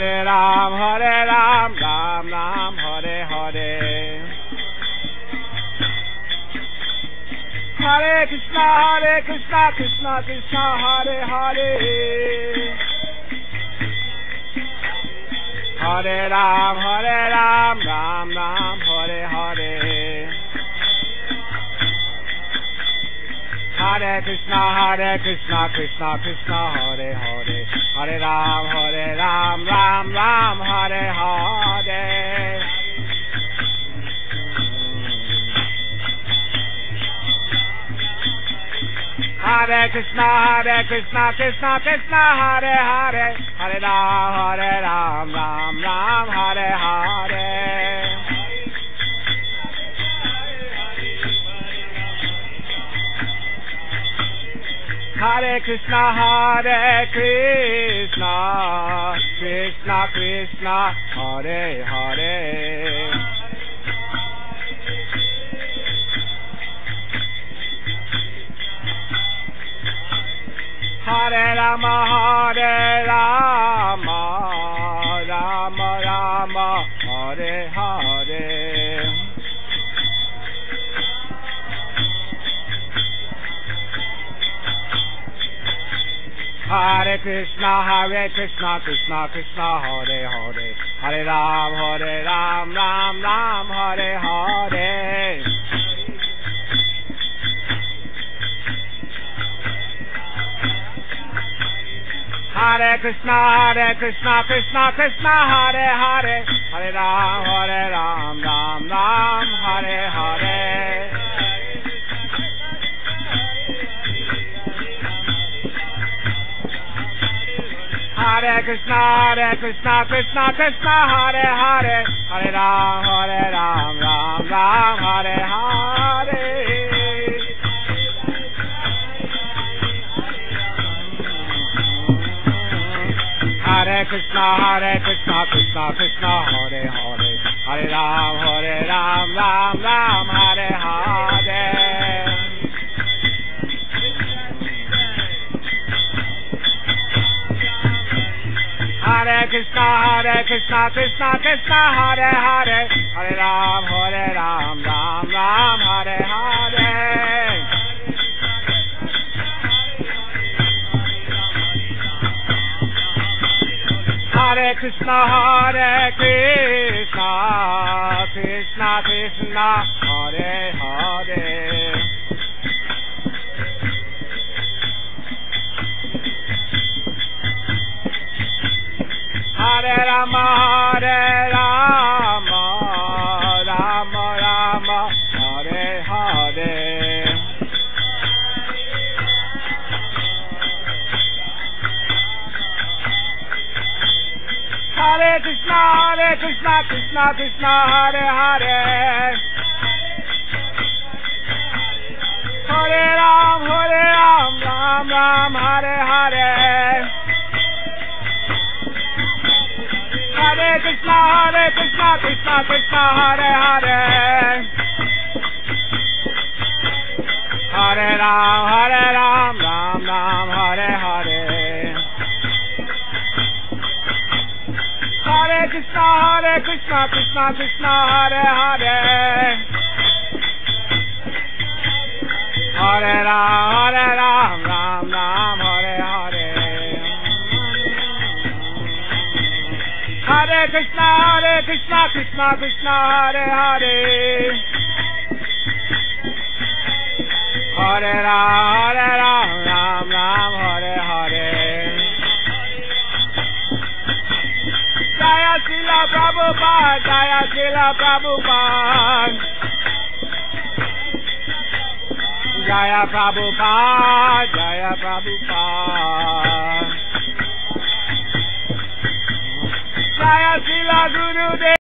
Hare Ram, Ram Ram, Hare Hare. Hare Krishna, Krishna Krishna, Hare Hare. Hare Ram, Ram Ram, Hare Hare. Hare Krishna, Krishna Krishna, Hare Hare. Hare Ram, Ram Ram, Hare Hare. Hare Krishna, Krishna Krishna, Hare Hare. Hare Ram, Ram Ram, Hare Hare. Hare Krishna, Krishna Krishna, Hare Hare. Hare Rama, Rama Rama, Hare Hare. Hare Krishna, Krishna Krishna, Hare Hare. Hare Ram, Ram Ram, Hare Hare. Hare Krishna, Krishna Krishna, Hare Hare. Hare Ram, Ram Ram, Hare Hare. Hare Krishna, Krishna Krishna, Hare Hare. Hare Ram, Ram Ram, Hare Hare. Hare Krishna, Krishna Krishna, Hare Hare. Hare Ram, Ram Ram, Hare Hare. Hare Krishna, Krishna Krishna, Hare Hare. Hare Ram, Ram Ram, Hare Hare. Hare Krishna, Krishna Krishna, Hare Hare. Hare Rama, Rama Rama, Hare Hare. Hare Krishna, Krishna Krishna, Hare Hare. Hare Ram, Ram Ram, Hare Hare. Hare Krishna, Krishna Krishna, Hare Hare. Hare Ram, Ram Ram, Hare Hare. Hare Krishna, Krishna Krishna, Hare Hare. Hare Ram, Ram Ram, Hare Hare. Hare Krishna, Krishna Krishna, Hare Hare. Hare Ram, Ram Ram, Hare Hare. Jaya Srila Prabhupada, Jaya Srila Prabhupada. Jaya Prabhupada, Jaya Prabhupada. Jaya Srila Gurudev.